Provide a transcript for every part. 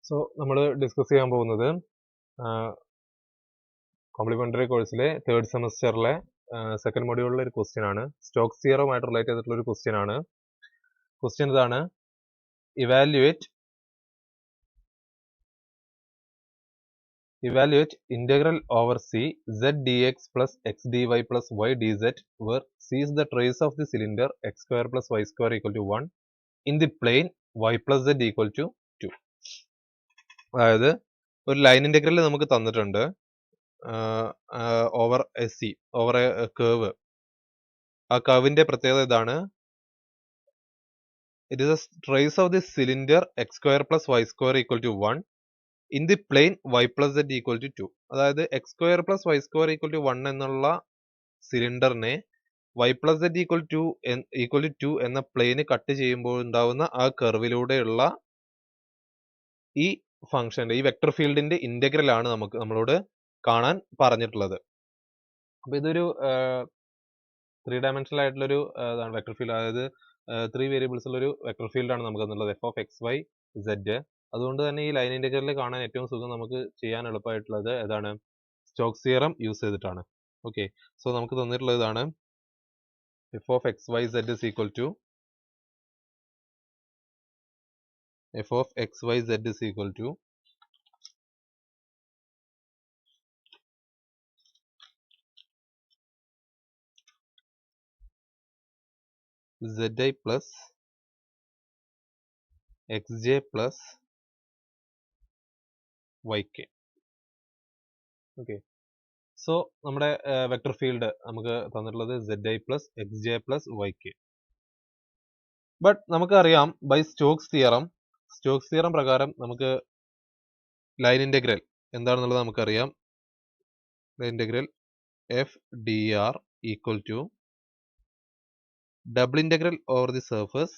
So നമ്മൾ discuss ചെയ്യാൻ പോകുന്നത് കോംപ്ലിമെന്ററി കോഴ്സിലെ തേർഡ് സെമസ്റ്ററിലെ സെക്കൻഡ് മൊഡ്യൂളിലെ ഒരു ക്വസ്റ്റ്യൻ ആണ്. സ്റ്റോക്സ് തിയറവുമായിട്ട് റിലേറ്റ് ചെയ്തിട്ടുള്ള ഒരു ക്വസ്റ്റ്യൻ ആണ്. ക്വസ്റ്റ്യൻ ഇതാണ്: evaluate integral over c z dx plus x dy plus y dz where c is the trace of the cylinder x square plus y square equal to 1 in the plane y plus z equal to 2. അതായത് ഒരു line integral നമുക്ക് തന്നിട്ടുണ്ട് over a C over a curve. ആ കർവിന്റെ പ്രത്യേകത ഇതാണ്: it is a trace of the cylinder x square plus y square equal to 1 in the plane y plus z equal to 2. അതായത് x square plus y square equal to 1 എന്നുള്ള സിലിണ്ടറിനെ y plus z equal to 2 എന്ന പ്ലെയിന് cut ചെയ്യുമ്പോൾ ഉണ്ടാവുന്ന ആ കർവിലൂടെയുള്ള ഈ ഫംഗ്ഷന്റെ ഈ വെക്ടർ ഫീൽഡിന്റെ ഇന്റഗ്രൽ ആണ് നമ്മളോട് കാണാൻ പറഞ്ഞിട്ടുള്ളത്. അപ്പൊ ഇതൊരു 3 ഡയമെൻഷണൽ ആയിട്ടുള്ളൊരു വെക്ടർ ഫീൽഡ്, അതായത് 3 വേരിയബിൾസ് ഉള്ള ഒരു വെക്ടർ ഫീൽഡ് ആണ് നമുക്ക് എന്നുള്ളത് f of x y z. അതുകൊണ്ട് തന്നെ ഈ ലൈൻ ഇന്റഗ്രലിൽ കാണാൻ ഏറ്റവും സുഖം നമുക്ക് ചെയ്യാൻ എളുപ്പമായിട്ടുള്ളത് ഏതാണ്? സ്റ്റോക്സ് തിയറം യൂസ് ചെയ്തിട്ടാണ്. ഓക്കെ, സോ നമുക്ക് തന്നിട്ടുള്ളത് ഇതാണ്: f of x y z is equal to f of x y z is equal to zi plus x j plus y k. Okay, so നമ്മുടെ വെക്ടർ ഫീൽഡ് നമുക്ക് തന്നിട്ടുള്ളത് zi plus x j plus y k. But നമുക്കറിയാം by Stokes theorem പ്രകാരം നമുക്ക് line integral എന്താണെന്നുള്ളത് നമുക്കറിയാം. Line integral f d r equal to double integral over the surface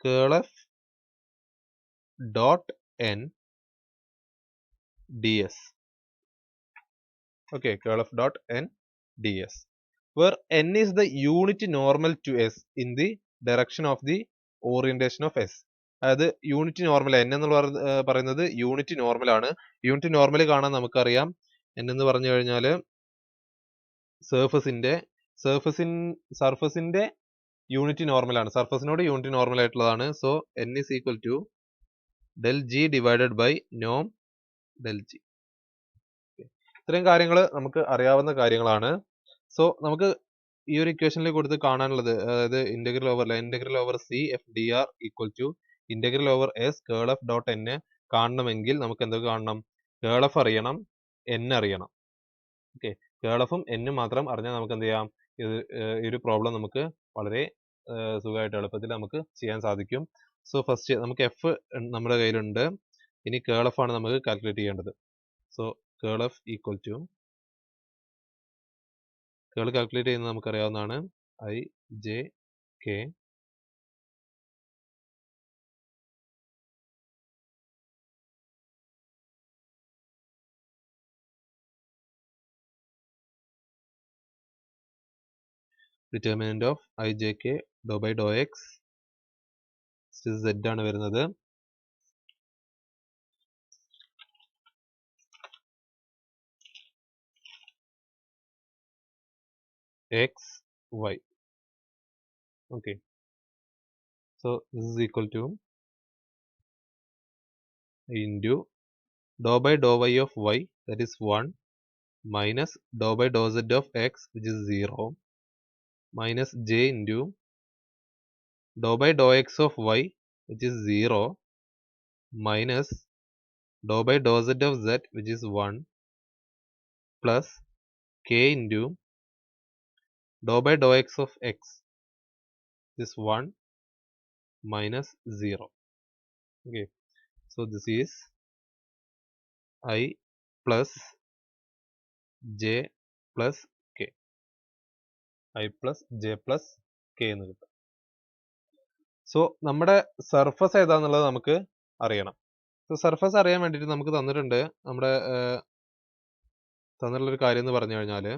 curl f dot N ds. Okay, curl of dot n ds, where n is the unit normal to s in the direction of the orientation of s. അതായത് unit normal n എന്ന് പറയുന്നത് unit normal ആണ്. Unit normal കാണാൻ നമുക്കറിയാം n എന്ന് പറഞ്ഞു കഴിഞ്ഞാൽ സർഫസിന്റെ unit normal ആണ്. സർഫസിനോട് യൂണിറ്റ് നോർമൽ ആയിട്ടുള്ളതാണ്. So n is equal to del g divided by norm del g. ഇത്രയും കാര്യങ്ങൾ നമുക്ക് അറിയാവുന്ന കാര്യങ്ങളാണ്. സോ നമുക്ക് ഈ ഒരു ഇക്വേഷനിൽ കൊടുത്ത് കാണാനുള്ളത്, അതായത് integral over C f d r equal to integral over S curl f dot n കാണണമെങ്കിൽ നമുക്ക് എന്തൊക്കെ കാണണം? കേൾ എഫ് അറിയണം, എൻ അറിയണം. ഓക്കെ, കേൾ എഫും എന്നും മാത്രം അറിഞ്ഞാൽ നമുക്ക് എന്ത് ചെയ്യാം? ഈ ഒരു പ്രോബ്ലം നമുക്ക് വളരെ സുഖമായിട്ട് എളുപ്പത്തിൽ നമുക്ക് ചെയ്യാൻ സാധിക്കും. സോ ഫസ്റ്റ് നമുക്ക് എഫ് നമ്മുടെ കയ്യിലുണ്ട്. ഇനി കേൾ എഫ് ആണ് നമുക്ക് കാൽക്കുലേറ്റ് ചെയ്യേണ്ടത്. So curl f equal to, curl calculate ചെയ്യുന്നത് നമുക്കറിയാവുന്നതാണ്, i j k determinant of i j k dow by Dr x z ആണ് വരുന്നത്. x y. Okay, so this is equal to into dou by dou y of y, that is 1, minus dou by dou z of x, which is 0, minus j into dou by dou x of y, which is 0, minus dou by dou z of z, which is 1, plus k into dou by dou x of x, this 1, minus 0. Okay, so this is I plus j plus k, I plus j plus k എന്ന് കിട്ടും. So നമ്മുടെ surface ഏതാന്നുള്ളത് നമുക്ക് അറിയണം. So surface അറിയാൻ വേണ്ടിയിട്ട് നമുക്ക് തന്നിട്ടുണ്ട്, തന്നിട്ടുള്ളൊരു കാര്യം എന്ന് പറഞ്ഞു കഴിഞ്ഞാൽ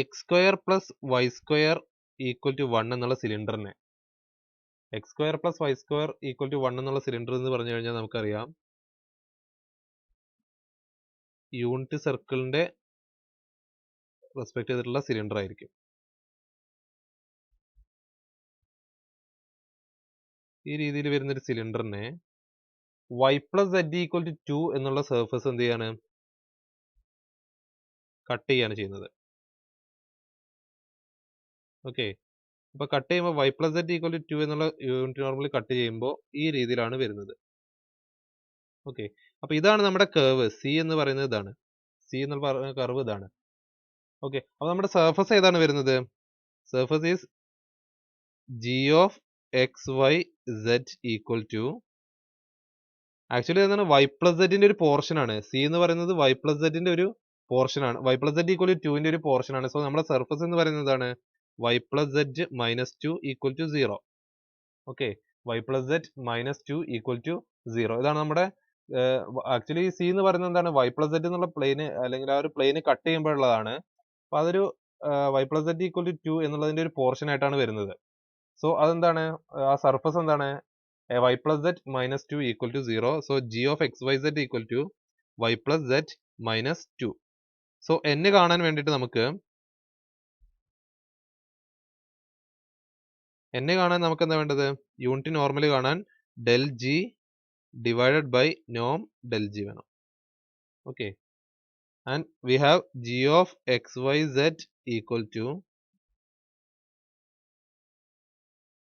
x square plus y square equal to 1 എന്നുള്ള സിലിണ്ടറിനെ x square plus y square equal to 1 എന്നുള്ള സിലിണ്ടർ എന്ന് പറഞ്ഞു കഴിഞ്ഞാൽ നമുക്കറിയാം യൂണിറ്റ് സർക്കിളിന്റെ റെസ്പെക്ട് ചെയ്തിട്ടുള്ള സിലിണ്ടർ ആയിരിക്കും. ഈ രീതിയിൽ വരുന്ന ഒരു സിലിണ്ടറിനെ y plus z equal to 2 എന്നുള്ള സർഫസ് എന്ത് ചെയ്യാണ്, കട്ട് ചെയ്യാണ് ചെയ്യുന്നത്. ഓക്കെ, അപ്പൊ കട്ട് ചെയ്യുമ്പോൾ y plus z equal to 2 എന്നുള്ള യൂണിറ്റ് നോർമൽ കട്ട് ചെയ്യുമ്പോൾ ഈ രീതിയിലാണ് വരുന്നത്. ഓക്കെ, അപ്പൊ ഇതാണ് നമ്മുടെ കർവ് സി എന്ന് പറയുന്നത്, ഇതാണ് സി എന്ന് പറയുന്ന കർവ് ഇതാണ്. ഓക്കെ, അപ്പൊ നമ്മുടെ സർഫസ് ഏതാണ് വരുന്നത്, surface is g of x y z equal to, actually എന്താണ്, y പ്ലസ് സെഡിന്റെ ഒരു പോർഷൻ ആണ്. സി എന്ന് പറയുന്നത് y പ്ലസ് സെഡിന്റെ ഒരു പോർഷൻ ആണ്. y plus z equal to 2ന്റെ ഒരു പോർഷൻ ആണ്. സോ നമ്മുടെ സർഫസ് എന്ന് പറയുന്നതാണ് y plus z minus 2 equal to 0. Okay, y plus z minus 2 equal to 0. ഇതാണ് നമ്മുടെ ആക്ച്വലി സി എന്ന് പറയുന്നത് എന്താണ്, y പ്ലസ് സെഡ് എന്നുള്ള പ്ലെയിന് അല്ലെങ്കിൽ ആ ഒരു പ്ലെയിന് കട്ട് ചെയ്യുമ്പോഴുള്ളതാണ്. അപ്പൊ അതൊരു y plus z equal to 2 എന്നുള്ളതിന്റെ ഒരു പോർഷൻ ആയിട്ടാണ് വരുന്നത്. സോ അതെന്താണ്, ആ സർഫസ് എന്താണ്, y plus z minus 2 equal to 0. So g of x y z equal to y plus z minus 2. So n കാണാൻ വേണ്ടിയിട്ട് നമുക്ക് എന്താ വേണ്ടത്, യൂണിറ്റ് നോർമൽ കാണാൻ ഡെൽ ജി ഡിവൈഡഡ് ബൈ നോം ഡെൽ ജി വേണം. Okay, and we have g of x y z equal to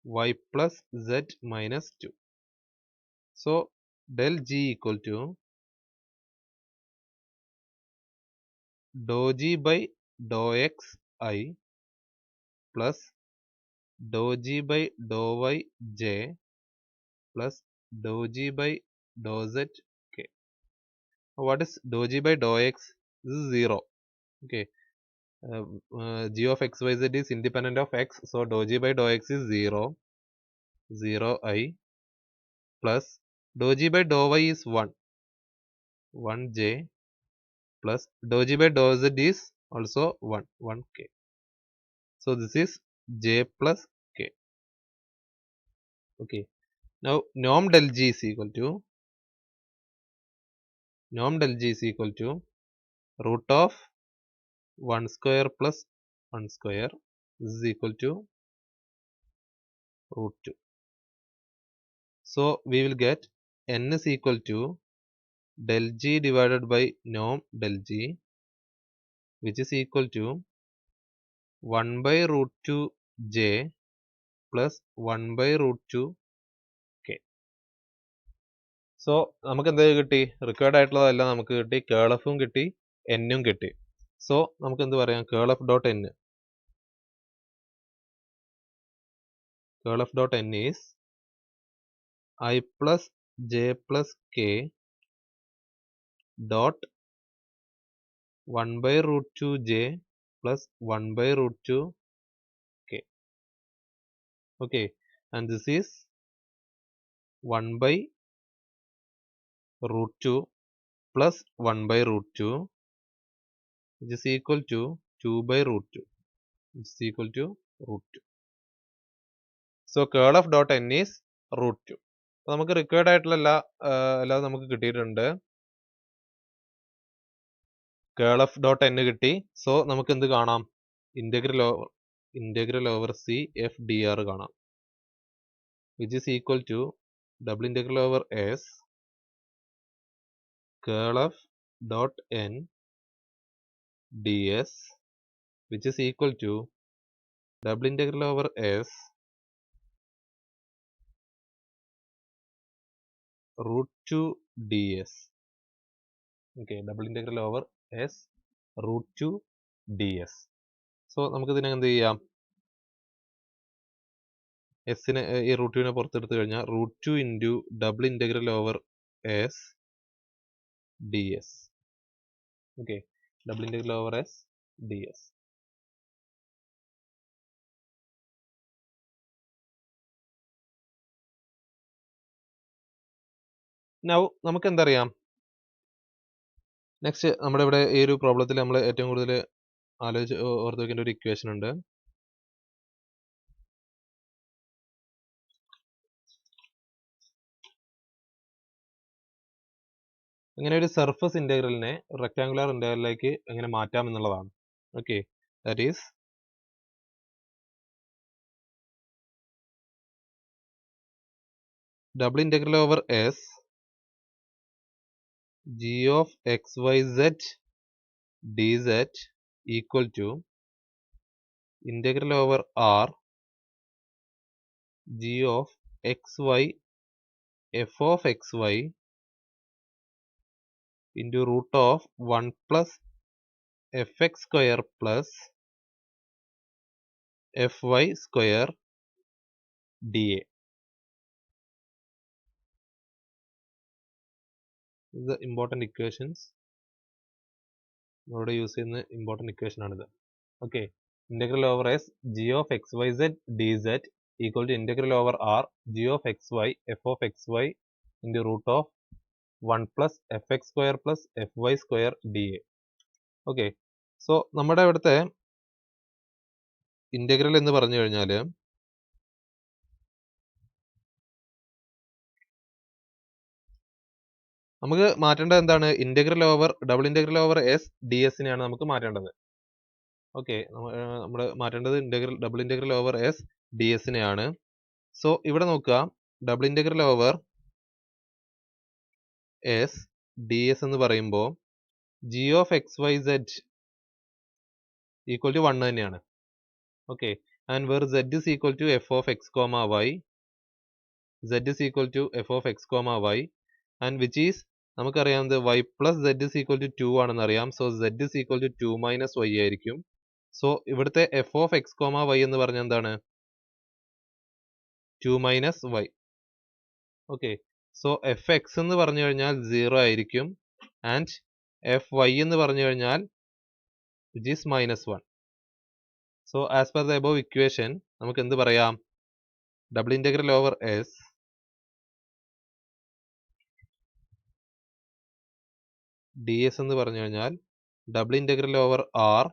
y plus z minus 2. So del g equal to dou g by dou x I plus dou g by dou y j plus dou g by dou z k. What is dou g by dou x? This is 0. Okay, g of x y z is independent of x, so dou g by dou x is 0 I plus dou g by dou y is 1 j plus dou g by dou z is also 1 k. So this is j plus k. Okay, now norm del g is equal to root of 1 square plus 1 square. This is equal to root 2. So we will get n is equal to del g divided by norm del g, which is equal to 1 by root 2 j plus 1 by root 2 k. So നമുക്ക് എന്താ കിട്ടി, required ആയിട്ടുള്ളതെല്ലാം നമുക്ക് കിട്ടി, കേൾ എഫും കിട്ടി, എന്നും കിട്ടി. So നമുക്ക് എന്ത് പറയാം, കേൾ f dot N, curl f dot N is I plus J plus K dot 1 by root 2 j plus 1 by root 2 k. Okay, and this is 1 by root 2 plus 1 by root 2, which is equal to 2 by root 2, which is equal to root 2. So curl of dot n is root 2. നമുക്ക് required ആയിട്ടുള്ള എല്ലാം നമുക്ക് കിട്ടിയിട്ടുണ്ട്. Curl f dot n കിട്ടി. So നമുക്ക് എന്ത് കാണാം, integral over C f d r കാണാം, which is equal to double integral over s curl of dot n ds, which is equal to double integral over s root 2 ds. Okay, double integral over s root 2 ds. So നമുക്ക് ഇതിനെ എന്ത് ചെയ്യാം, എസിനെ ഈ root 2നെ പുറത്തെടുത്ത് കഴിഞ്ഞാൽ root 2 into double integral over S d S. Okay, double integral over S d S. Now നമുക്ക് എന്തറിയാം, നെക്സ്റ്റ് നമ്മുടെ ഇവിടെ ഈ ഒരു പ്രോബ്ലത്തിൽ നമ്മൾ ഏറ്റവും കൂടുതൽ ഓർത്ത് വെക്കേണ്ട ഒരു ഇക്വേഷൻ ഉണ്ട്. അങ്ങനെ ഒരു സർഫസ് ഇന്റഗ്രലിനെ റെക്ടാങ്കുലർ ഇന്റഗ്രലിലേക്ക് എങ്ങനെ മാറ്റാം എന്നുള്ളതാണ്. Okay, that is double integral over S g of xyz dz equal to integral over r g of xy f of xy into root of 1 plus fx square plus fy square dA. This is the important equations. ഇവിടെ use ചെയ്യുന്ന important equation ആണിത്. Okay, integral over S g of x y z d z equal to integral over R g of x y f of x y into root of 1 plus f x square plus f y square d A. Okay, so നമ്മുടെ ഇവിടുത്തെ integral എന്ന് പറഞ്ഞു കഴിഞ്ഞാൽ നമുക്ക് മാറ്റേണ്ടത് എന്താണ്? Integral over double integral over S d എസിനെയാണ് നമുക്ക് മാറ്റേണ്ടത്. ഓക്കെ, നമ്മൾ മാറ്റേണ്ടത് double integral over S d എസിനെയാണ്. സോ ഇവിടെ നോക്കുക, double integral over S d S എന്ന് പറയുമ്പോൾ g of x y z equal to 1 തന്നെയാണ്. Okay, and where z is equal to f of x comma y, z is equal to f of x comma y and which is നമുക്കറിയാവുന്നത് y plus z is equal to 2 ആണെന്ന് അറിയാം. So z is equal to 2 minus y ആയിരിക്കും. So ഇവിടുത്തെ f of x comma y എന്ന് പറഞ്ഞാൽ എന്താണ്? 2 minus y. Okay, so f x എന്ന് പറഞ്ഞു കഴിഞ്ഞാൽ 0 ആയിരിക്കും ആൻഡ് എഫ് വൈ എന്ന് പറഞ്ഞു കഴിഞ്ഞാൽ which is -1. So as per the above equation നമുക്ക് എന്ത് പറയാം? Double integral over S d S എന്ന് പറഞ്ഞു കഴിഞ്ഞാൽ double integral over R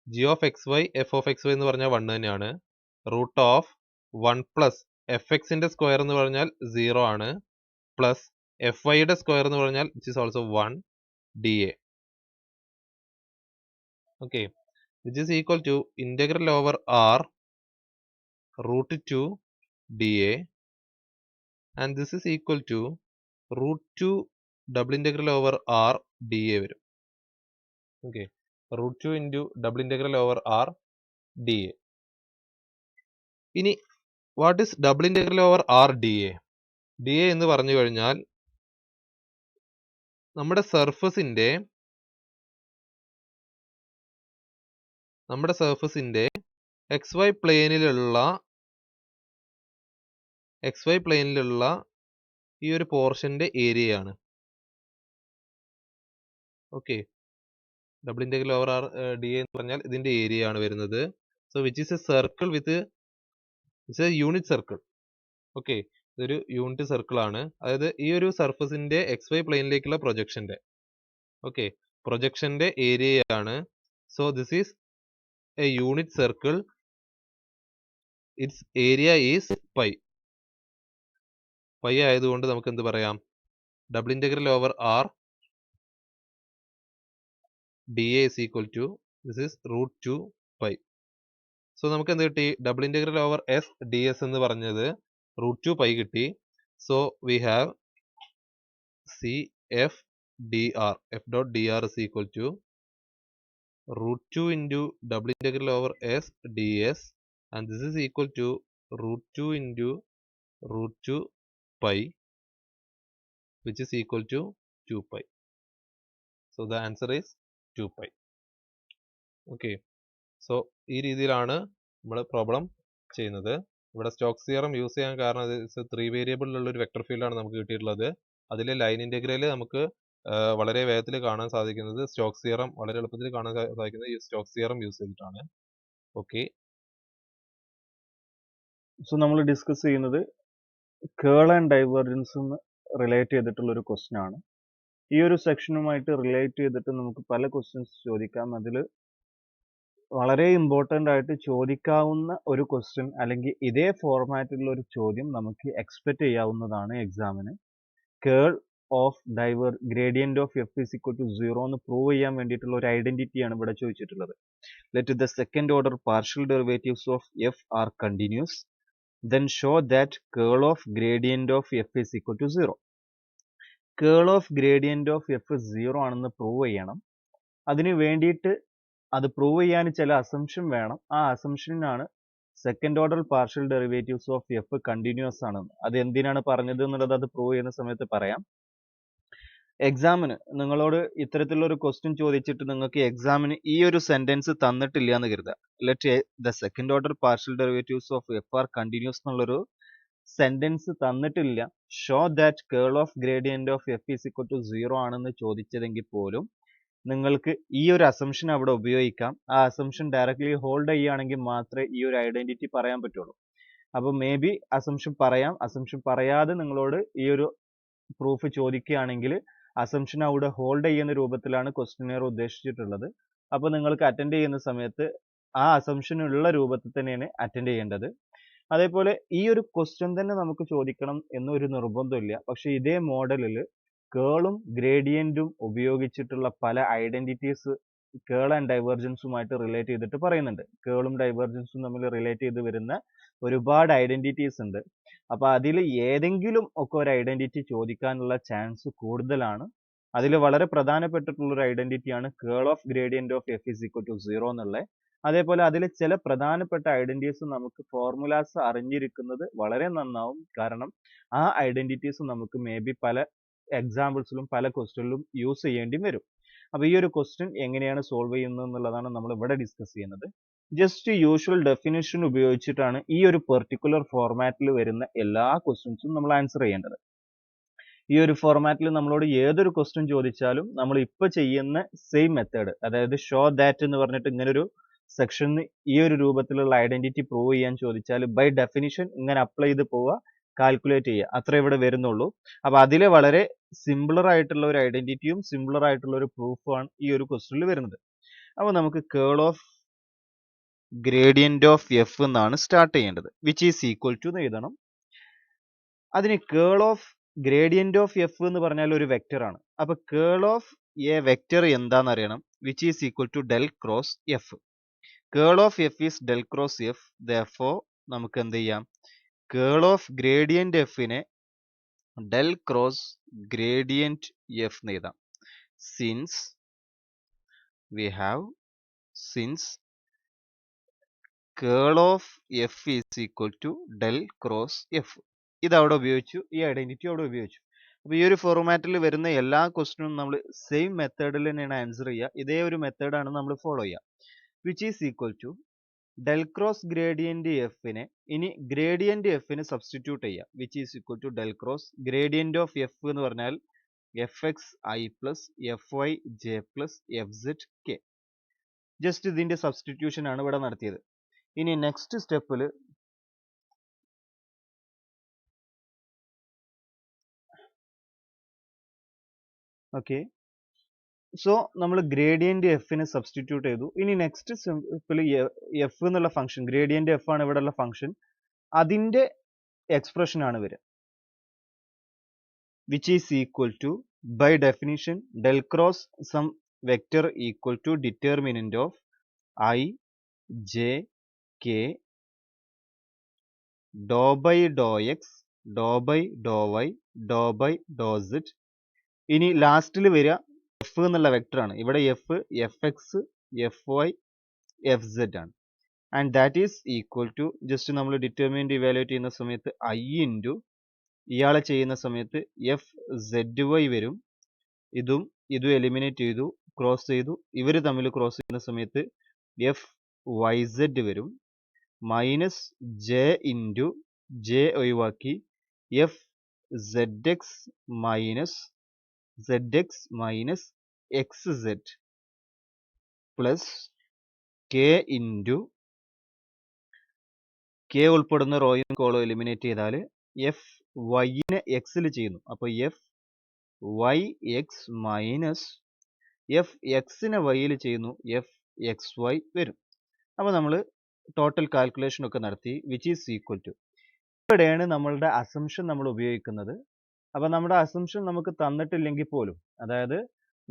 g of x y f of x y എന്ന് പറഞ്ഞാൽ 1 തന്നെയാണ്. റൂട്ട് ഓഫ് 1 പ്ലസ് എഫ് എക്സിന്റെ സ്ക്വയർ എന്ന് പറഞ്ഞാൽ 0 ആണ്, പ്ലസ് എഫ് വൈയുടെ സ്ക്വയർ എന്ന് പറഞ്ഞാൽ which is also 1 d A. Okay, which is equal to integral over r root 2 d a and this is equal to root 2 double integral over R d A വരും. Okay, root 2 into double integral over R d a. ഇനി what is double integral over R d a? D A എന്ന് പറഞ്ഞു കഴിഞ്ഞാൽ നമ്മുടെ സർഫസിന്റെ X Y പ്ലെയിനിലുള്ള ഈ ഒരു പോർഷന്റെ ഏരിയയാണ്. Okay, double integral over R d A എന്ന് പറഞ്ഞാൽ ഇതിന്റെ ഏരിയ ആണ് വരുന്നത്. So which is a circle with it's a unit circle. Okay, ഇതൊരു യൂണിറ്റ് സർക്കിൾ ആണ്, അതായത് ഈ ഒരു സർഫസിന്റെ എക്സ് വൈ പ്ലെയിനിലേക്കുള്ള പ്രൊജക്ഷന്റെ ഏരിയയാണ്. So this is a unit circle, its area is pi. Pi ആയതുകൊണ്ട് നമുക്ക് എന്ത് പറയാം? Double integral over R d A is equal to this is root 2 pi. So നമുക്ക് എന്ത് കിട്ടി? Double integral over S d S എന്ന് പറഞ്ഞത് root 2 pi കിട്ടി. So we have C f d r, f dot d r is equal to root 2 into double integral over s ds and this is equal to root 2 into root 2 pi which is equal to 2 pi. So the answer is 2 pi. Okay, so ഈ രീതിയിലാണ് നമ്മൾ problem ചെയ്യുന്നത്. ഇവിടെ Stokes theorem use ചെയ്യാൻ കാരണം 3 വേരിയബിളിലുള്ള ഒരു vector ഫീൽഡാണ് നമുക്ക് കിട്ടിയിട്ടുള്ളത്. അതിലെ ലൈൻ ഇന്റഗ്രൽ നമുക്ക് വളരെ വേഗത്തിൽ കാണാൻ സാധിക്കുന്നത് സ്റ്റോക്സ് തിയറം വളരെ എളുപ്പത്തിൽ കാണാൻ സാധിക്കുന്നത് ഈ സ്റ്റോക്സ് തിയറം യൂസ് ചെയ്തിട്ടാണ്. ഓക്കെ, സോ നമ്മൾ ഡിസ്കസ് ചെയ്യുന്നത് കേൾ ആൻഡ് ഡൈവേർജൻസ് റിലേറ്റ് ചെയ്തിട്ടുള്ള ഒരു ക്വസ്റ്റ്യൻ ആണ്. ഈ ഒരു സെക്ഷനുമായിട്ട് റിലേറ്റ് ചെയ്തിട്ട് നമുക്ക് പല ക്വസ്റ്റ്യൻസ് ചോദിക്കാം. അതിൽ വളരെ ഇമ്പോർട്ടൻ്റ് ആയിട്ട് ചോദിക്കാവുന്ന ഒരു ക്വസ്റ്റ്യൻ അല്ലെങ്കിൽ ഇതേ ഫോർമാറ്റിലുള്ള ഒരു ചോദ്യം നമുക്ക് എക്സ്പെക്റ്റ് ചെയ്യാവുന്നതാണ് എക്സാമിന്. Curl of gradient of f is equal to 0 എന്ന് പ്രൂവ് ചെയ്യാൻ വേണ്ടിയിട്ടുള്ള ഒരു ഐഡന്റിറ്റിയാണ് ഇവിടെ ചോദിച്ചിട്ടുള്ളത്. Let the second order partial derivatives of f are continuous, then show that curl of gradient of f is equal to 0. Curl of gradient of F 0 ആണെന്ന് prove ചെയ്യണം. അതിന് വേണ്ടിയിട്ട് അത് പ്രൂവ് ചെയ്യാൻ ചില അസംഷൻ വേണം. ആ അസംഷനാണ് second order partial derivatives of f continuous ആണെന്ന്. അത് എന്തിനാണ് പറഞ്ഞത് എന്നുള്ളത് അത് പ്രൂവ് ചെയ്യുന്ന സമയത്ത് പറയാം. എക്സാമിന് നിങ്ങളോട് ഇത്തരത്തിലുള്ള ഒരു ക്വസ്റ്റ്യൻ ചോദിച്ചിട്ട് നിങ്ങൾക്ക് എക്സാമിന് ഈ ഒരു സെന്റൻസ് തന്നിട്ടില്ല എന്ന് കരുതുക. Let the second order partial derivatives of f are continuous എന്നുള്ളൊരു സെന്റൻസ് തന്നിട്ടില്ല, show that curl of gradient of f is equal to 0 ആണെന്ന് ചോദിച്ചതെങ്കിൽ പോലും നിങ്ങൾക്ക് ഈ ഒരു അസംഷൻ അവിടെ ഉപയോഗിക്കാം. ആ അസംഷൻ ഡയറക്ട്ലി ഹോൾഡ് ചെയ്യുകയാണെങ്കിൽ മാത്രമേ ഈ ഒരു ഐഡന്റിറ്റി പറയാൻ പറ്റുള്ളൂ. അപ്പോൾ മേ ബി അസംഷൻ പറയാം, അസംഷൻ പറയാതെ നിങ്ങളോട് ഈ ഒരു പ്രൂഫ് ചോദിക്കുകയാണെങ്കിൽ അസംഷൻ അവിടെ ഹോൾഡ് ചെയ്യുന്ന രൂപത്തിലാണ് ക്വസ്റ്റ്യനെയർ ഉദ്ദേശിച്ചിട്ടുള്ളത്. അപ്പോൾ നിങ്ങൾക്ക് അറ്റൻഡ് ചെയ്യുന്ന സമയത്ത് ആ അസംഷൻ ഉള്ള രൂപത്തിൽ തന്നെയാണ് അറ്റൻഡ് ചെയ്യേണ്ടത്. അതേപോലെ ഈ ഒരു ക്വസ്റ്റ്യൻ തന്നെ നമുക്ക് ചോദിക്കണം എന്നൊരു നിർബന്ധമില്ല. പക്ഷെ ഇതേ മോഡലിൽ കേളും ഗ്രേഡിയന്റും ഉപയോഗിച്ചിട്ടുള്ള പല ഐഡന്റിറ്റീസ് കേൾ ആൻഡ് ഡൈവേർജൻസുമായിട്ട് റിലേറ്റ് ചെയ്തിട്ട് പറയുന്നുണ്ട്. കേളും ഡൈവേർജൻസും തമ്മിൽ റിലേറ്റ് ചെയ്ത് വരുന്ന ഒരുപാട് ഐഡന്റിറ്റീസ് ഉണ്ട്. അപ്പൊ അതിൽ ഏതെങ്കിലും ഒക്കെ ഒരു ഐഡന്റിറ്റി ചോദിക്കാനുള്ള ചാൻസ് കൂടുതലാണ്. അതിൽ വളരെ പ്രധാനപ്പെട്ടിട്ടുള്ള ഒരു ഐഡന്റിറ്റിയാണ് curl of gradient of f is equal to 0 എന്നുള്ളത്. അതേപോലെ അതിൽ ചില പ്രധാനപ്പെട്ട ഐഡന്റിറ്റീസ് നമുക്ക് ഫോർമുലാസ് അറിഞ്ഞിരിക്കുന്നത് വളരെ നന്നാവും. കാരണം ആ ഐഡന്റിറ്റീസ് നമുക്ക് മേ ബി പല എക്സാമ്പിൾസിലും പല ക്വസ്റ്റ്യനിലും യൂസ് ചെയ്യേണ്ടി വരും. അപ്പോൾ ഈ ഒരു ക്വസ്റ്റ്യൻ എങ്ങനെയാണ് സോൾവ് ചെയ്യുന്നത് എന്നുള്ളതാണ് നമ്മൾ ഇവിടെ ഡിസ്കസ് ചെയ്യുന്നത്. ജസ്റ്റ് യൂഷ്വൽ ഡെഫിനിഷൻ ഉപയോഗിച്ചിട്ടാണ് ഈ ഒരു പെർട്ടിക്കുലർ ഫോർമാറ്റിൽ വരുന്ന എല്ലാ ക്വസ്റ്റ്യൻസും നമ്മൾ ആൻസർ ചെയ്യേണ്ടത്. ഈ ഒരു ഫോർമാറ്റിൽ നമ്മളോട് ഏതൊരു ക്വസ്റ്റ്യൻ ചോദിച്ചാലും നമ്മൾ ഇപ്പോൾ ചെയ്യുന്ന സെയിം മെത്തേഡ്, അതായത് ഷോ ദാറ്റ് എന്ന് പറഞ്ഞിട്ട് ഇങ്ങനെ ഒരു സെക്ഷന് ഈ ഒരു രൂപത്തിലുള്ള ഐഡന്റിറ്റി പ്രൂവ് ചെയ്യാൻ ചോദിച്ചാൽ ബൈ ഡെഫിനിഷൻ ഇങ്ങനെ അപ്ലൈ ചെയ്ത് പോവുക, കാൽക്കുലേറ്റ് ചെയ്യുക, അത്ര ഇവിടെ വരുന്നുള്ളൂ. അപ്പൊ അതിൽ വളരെ സിംപ്ലർ ആയിട്ടുള്ള ഒരു ഐഡന്റിറ്റിയും സിംപ്ലർ ആയിട്ടുള്ള ഒരു പ്രൂഫുമാണ് ഈ ഒരു ക്വസ്റ്റ്യനിൽ വരുന്നത്. അപ്പൊ നമുക്ക് കേൾ ഓഫ് ഗ്രേഡിയന്റ് ഓഫ് എഫ് എന്നാണ് സ്റ്റാർട്ട് ചെയ്യേണ്ടത്. വിച്ച് ഈസ് ഈക്വൽ ടു എന്ന് എഴുതണം. അതിന് കേൾ ഓഫ് ഗ്രേഡിയന്റ് ഓഫ് എഫ് എന്ന് പറഞ്ഞാൽ ഒരു വെക്റ്റർ ആണ്. അപ്പൊ കേൾ ഓഫ് എ വെക്റ്റർ എന്താണെന്ന് അറിയണം. Which is equal to del cross f. Curl of f is del cross f. therefore നമുക്ക് എന്ത് ചെയ്യാം, കേൾ ഓഫ് ഗ്രേഡിയന്റ് എഫിനെ ഡെൽ ക്രോസ് ഗ്രേഡിയന്റ് എഫ് എന്ന് എഴുതാം. Since curl of f is equal to del cross f. ഇത് അവിടെ ഉപയോഗിച്ചു, ഈ ഐഡന്റിറ്റി അവിടെ ഉപയോഗിച്ചു. അപ്പോൾ ഈ ഒരു ഫോർമാറ്റിൽ വരുന്ന എല്ലാ ക്വസ്റ്റ്യനും നമ്മൾ സെയിം മെത്തേഡിൽ തന്നെയാണ് ആൻസർ ചെയ്യുക. ഇതേ ഒരു മെത്തേഡാണ് നമ്മൾ ഫോളോ ചെയ്യുക. Which is equal to del cross gradient എഫിനെ ഇനി ഗ്രേഡിയന്റ് എഫിന് സബ്സ്റ്റിറ്റ്യൂട്ട് ചെയ്യുക. Which is equal to del cross gradient of f എന്ന് പറഞ്ഞാൽ f x i plus f y j plus f z k. Just ഇതിന്റെ substitution ആണ് ഇവിടെ നടത്തിയത്. ഇനി നെക്സ്റ്റ് സ്റ്റെപ്പിൽ ഓക്കെ, സോ നമ്മൾ ഗ്രേഡിയന്റ് എഫിനെ സബ്സ്റ്റിറ്റ്യൂട്ട് ചെയ്തു. ഇനി നെക്സ്റ്റ് സ്റ്റെപ്പിൽ എഫ് എന്നുള്ള ഫംഗ്ഷൻ, ഗ്രേഡിയന്റ് എഫ് ആണ് ഇവിടെയുള്ള ഫംഗ്ഷൻ, അതിന്റെ എക്സ്പ്രഷൻ ആണ് വരിക. Which is equal to by definition del cross some vector equal to determinant of i j k dow by Dr x dow by Dr y dow by Dr z. ഇനി ലാസ്റ്റിൽ വരിക f എന്നുള്ള vector ആണ്. ഇവിടെ f f x f y f z ആണ്. And that is equal to just നമ്മൾ determinant evaluate ചെയ്യുന്ന സമയത്ത് ഐ ഇൻറ്റു ഇയാളെ ചെയ്യുന്ന സമയത്ത് എഫ് സെഡ് വൈ വരും. ഇതും എലിമിനേറ്റ് ചെയ്തു, ക്രോസ് ചെയ്തു. ഇവർ തമ്മിൽ ക്രോസ് ചെയ്യുന്ന സമയത്ത് എഫ് വൈ സെഡ് വരും. മൈനസ് ജെ ഇൻറ്റു ജെ ഒഴിവാക്കി f z x minus x z plus k into k ഉൾപ്പെടുന്ന റോയും കോളും എലിമിനേറ്റ് ചെയ്താൽ എഫ് വൈനെ എക്സിൽ ചെയ്യുന്നു. അപ്പോൾ f y x minus f എക്സിനെ വൈയിൽ ചെയ്യുന്നു, എഫ് എക്സ് വൈ വരും. അപ്പോൾ നമ്മൾ ടോട്ടൽ കാൽക്കുലേഷൻ ഒക്കെ നടത്തി. വിച്ച് ഈസ് ഈക്വൽ ടു, ഇവിടെയാണ് നമ്മളുടെ അസംഷൻ നമ്മൾ ഉപയോഗിക്കുന്നത്. അപ്പോൾ നമ്മുടെ അസംഷൻ നമുക്ക് തന്നിട്ടില്ലെങ്കിൽ പോലും, അതായത്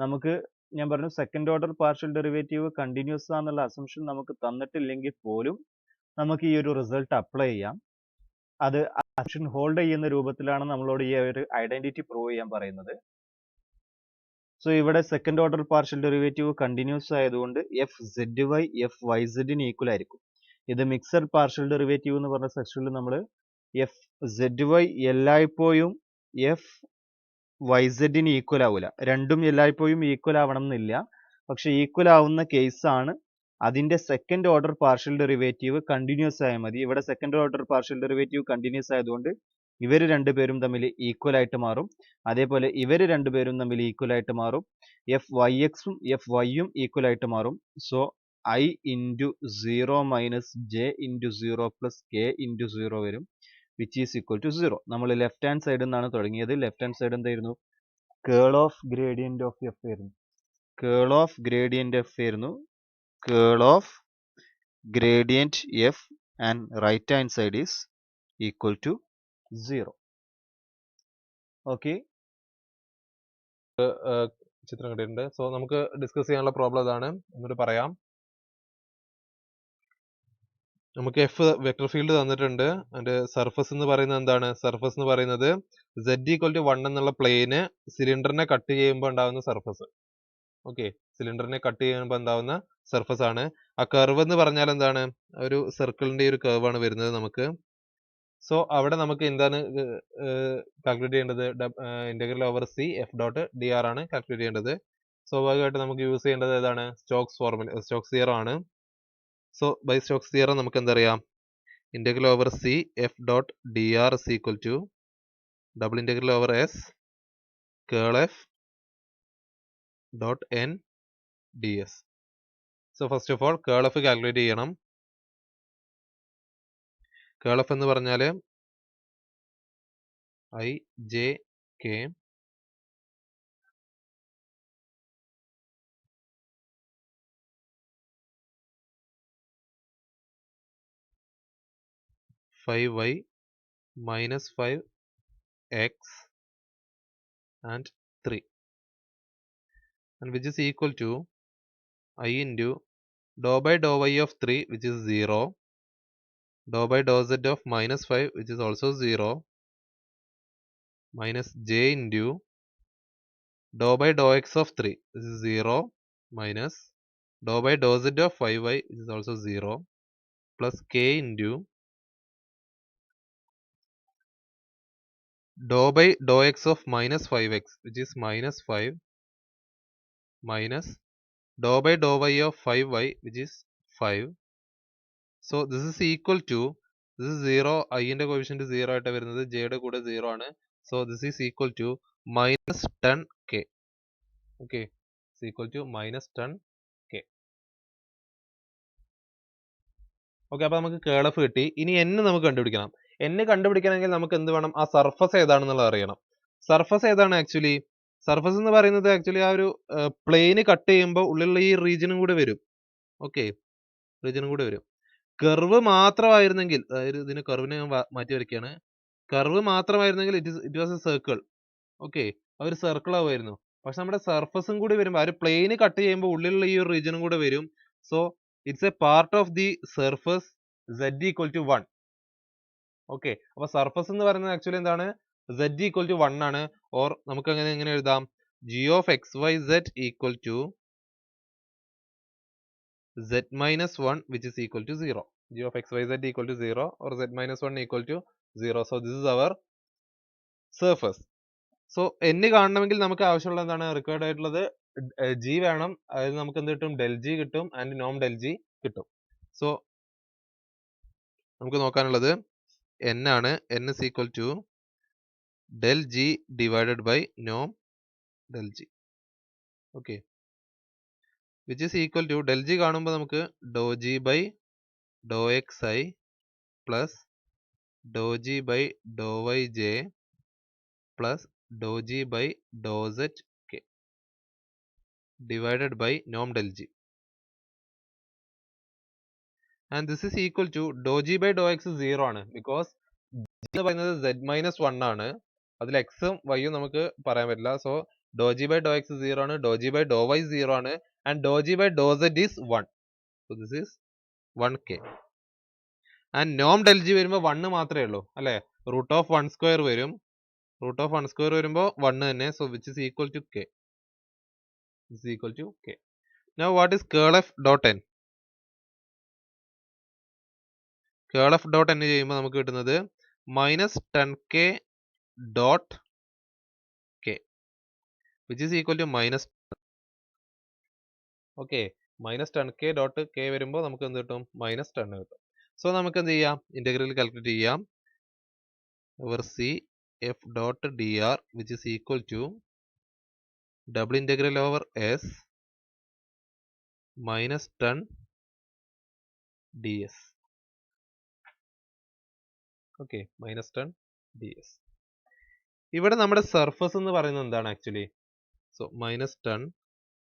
നമുക്ക് ഞാൻ പറഞ്ഞു second order partial derivative continuous ആണെന്നുള്ള അസംഷൻ നമുക്ക് തന്നിട്ടില്ലെങ്കിൽ പോലും നമുക്ക് ഈ ഒരു റിസൾട്ട് അപ്ലൈ ചെയ്യാം. അത് അസംഷൻ ഹോൾഡ് ചെയ്യുന്ന രൂപത്തിലാണ് നമ്മളോട് ഈ ഒരു ഐഡന്റിറ്റി പ്രൂവ് ചെയ്യാൻ പറയുന്നത്. സോ ഇവിടെ second order partial derivative continuous ആയതുകൊണ്ട് f z y f y സെഡിന് ഈക്വൽ ആയിരിക്കും. ഇത് മിക്സഡ് പാർഷ്യൽ ഡെറിവേറ്റീവ് എന്ന് പറഞ്ഞ സെക്ഷനിൽ നമ്മൾ എഫ് സെഡ് വൈ എല്ലായ്പ്പോഴും എഫ് വൈ സെഡിന് ഈക്വൽ ആവില്ല. രണ്ടും എല്ലായ്പ്പോഴും ഈക്വൽ ആവണം എന്നില്ല. പക്ഷെ ഈക്വൽ ആവുന്ന കേസാണ് അതിന്റെ second order partial derivative continuous ആയാൽ മതി. ഇവിടെ second order partial derivative continuous ആയതുകൊണ്ട് ഇവർ രണ്ടുപേരും തമ്മിൽ ഈക്വൽ ആയിട്ട് മാറും. അതേപോലെ ഇവർ രണ്ടുപേരും തമ്മിൽ ഈക്വൽ ആയിട്ട് മാറും. എഫ് വൈ എക്സും എഫ് വൈയും ഈക്വൽ ആയിട്ട് മാറും. So I into 0 minus j into 0 plus k into 0 വരും, വിച്ച് ഈസ് ഈക്വൽ ടു 0. നമ്മൾ ലെഫ്റ്റ് ഹാൻഡ് സൈഡിൽ നിന്നാണ് തുടങ്ങിയത്. ലെഫ്റ്റ് ഹാൻഡ് സൈഡ് എന്തായിരുന്നു? Curl of gradient of f ആയിരുന്നു. കേൾ ഓഫ് ഗ്രേഡിയന്റ് എഫ് ആയിരുന്നു. Curl of gradient f and right hand side is equal to 0. Okay, ചിത്രം കിട്ടിയിട്ടുണ്ട്. സോ നമുക്ക് ഡിസ്കസ് ചെയ്യാനുള്ള പ്രോബ്ലം ഇതാണ്. എന്നിട്ട് പറയാം. നമുക്ക് എഫ് വെക്ടർ ഫീൽഡ് തന്നിട്ടുണ്ട്. അതിന്റെ സർഫസ് എന്ന് പറയുന്നത് എന്താണ്? സർഫസ് എന്ന് പറയുന്നത് z ഈക്വൽ ടു 1 എന്നുള്ള പ്ലെയിന് സിലിണ്ടറിനെ കട്ട് ചെയ്യുമ്പോൾ ഉണ്ടാകുന്ന സർഫസ്. ഓക്കെ, സിലിണ്ടറിനെ കട്ട് ചെയ്യുമ്പോൾ ഉണ്ടാവുന്ന സർഫസ് ആണ്. ആ കർവ് എന്ന് പറഞ്ഞാൽ എന്താണ്? ഒരു സർക്കിളിന്റെ ഒരു കർവ് ആണ് വരുന്നത് നമുക്ക്. സോ അവിടെ നമുക്ക് എന്താണ് കാൽക്കുലേറ്റ് ചെയ്യേണ്ടത്? Integral over C f dot d r ആണ് കാൽക്കുലേറ്റ് ചെയ്യേണ്ടത്. സ്വാഭാവികമായിട്ട് നമുക്ക് യൂസ് ചെയ്യേണ്ടത് ഏതാണ്? സ്റ്റോക്സ് ഫോർമുല, സ്റ്റോക്സ് തിയറം ആണ്. സോ ബൈ സ്റ്റോക്സ് തിയറം നമുക്ക് എന്തറിയാം? Integral over C f dot d r is equal to double integral over S curl f dot n d s. So first of all curl f calculate ചെയ്യണം. Curl f എന്ന് പറഞ്ഞാൽ i j k five y minus 5x and 3, and which is equal to I into dou by dou y of 3, which is 0, dou by dou z of minus 5, which is also 0, minus j into dou by dou x of 3, this is 0, minus dou by dou z of 5y, which is also 0, plus k into dou by dou x of minus 5x, which is minus 5, minus dou by dou y of 5y, which is 5. So this is equal to, this is 0, I ന്റെ coefficient 0 ആയിട്ട് വരുന്നത്, j യുടെ കൂടെ 0 ആണ്. So this is equal to minus 10k. Okay, it's equal to minus 10k. Okay, അപ്പോൾ നമുക്ക് കേൾ F കിട്ടി. ഇനി n നമുക്ക് കണ്ടുപിടിക്കണം. n കണ്ടുപിടിക്കണമെങ്കിൽ നമുക്ക് എന്ത് വേണം? ആ സർഫസ് ഏതാണെന്നുള്ളത് അറിയണം. സർഫസ് ഏതാണ് ആക്ച്വലി? സർഫസ് എന്ന് പറയുന്നത് ആക്ച്വലി ആ ഒരു പ്ലെയിന് കട്ട് ചെയ്യുമ്പോൾ ഉള്ളിലുള്ള ഈ റീജിയനും കൂടെ വരും. ഓക്കെ, റീജിയനും കൂടെ വരും. കർവ് മാത്രമായിരുന്നെങ്കിൽ, അതായത് ഇതിന് കർവിനെ ഞാൻ മാറ്റി വരയ്ക്കുകയാണ്. കർവ് മാത്രമായിരുന്നെങ്കിൽ it was a circle. Okay, ആ ഒരു സർക്കിൾ ആവുമായിരുന്നു. പക്ഷെ നമ്മുടെ സർഫസും കൂടി വരുമ്പോൾ ആ ഒരു പ്ലെയിന് കട്ട് ചെയ്യുമ്പോൾ ഉള്ളിലുള്ള ഈ ഒരു റീജിയനും കൂടെ വരും. So it's a part of the surface z equal to 1. Okay, അപ്പൊ സർഫസ് എന്ന് പറയുന്നത് ആക്ച്വലി എന്താണ്? z ഈക്വൽ ടു 1 ആണ്. ഓർ നമുക്ക് എങ്ങനെ എഴുതാം? g of x y z equal to z minus 1, which is equal to 0. g of xyz equal to 0 or z minus 1 equal to 0. So this is our surface. So n കാണണമെങ്കിൽ നമുക്ക് ആവശ്യമുള്ള എന്താണ്? Required ആയിട്ടുള്ളത് g വേണം. അതായത് നമുക്ക് എന്ത് കിട്ടും? del g കിട്ടും ആൻഡ് നോം del g കിട്ടും. സോ നമുക്ക് നോക്കാനുള്ളത് n ആണ്. n is equal to del g divided by norm del g. Okay, which is equal to del g കാണുമ്പോൾ നമുക്ക് dou g by dou xi plus dou g by dou yj plus dou g by dou zk divided by norm del g, and this is equal to dou g by dou x 0 ആണ്, because g എന്ന് പറയുന്നത് z minus 1 ആണ്. അതിൽ എക്സും വൈയും നമുക്ക് പറയാൻ പറ്റില്ല. So do g by Dr x 0 ആണ്, do g by Dr y 0 ആണ്, and do g by Dr z is 1. So this is 1k. And നോം ഡെൽ ജി വരുമ്പോൾ 1 മാത്രമേ ഉള്ളൂ അല്ലേ. റൂട്ട് ഓഫ് 1 സ്ക്വയർ വരും. റൂട്ട് ഓഫ് 1 സ്ക്വയർ വരുമ്പോൾ 1 തന്നെ. So which is equal to k. Is equal to k. Now what is curl f dot n? Curl f dot n ചെയ്യുമ്പോൾ നമുക്ക് കിട്ടുന്നത് minus 10k dot k, which is equal to minus. Okay, minus 10k dot k വരുമ്പോൾ നമുക്ക് എന്ത് കിട്ടും? minus 10 കിട്ടും. So നമുക്ക് എന്ത് ചെയ്യാം? ഇന്റഗ്രൽ കാൽക്കുലേറ്റ് ചെയ്യാം. Over c f dot dr which is equal to double integral over s minus 10 ds. Okay, minus 10 ds. ഇവിടെ നമ്മുടെ സർഫസ് എന്ന് പറയുന്നത് എന്താണ് actually? So minus 10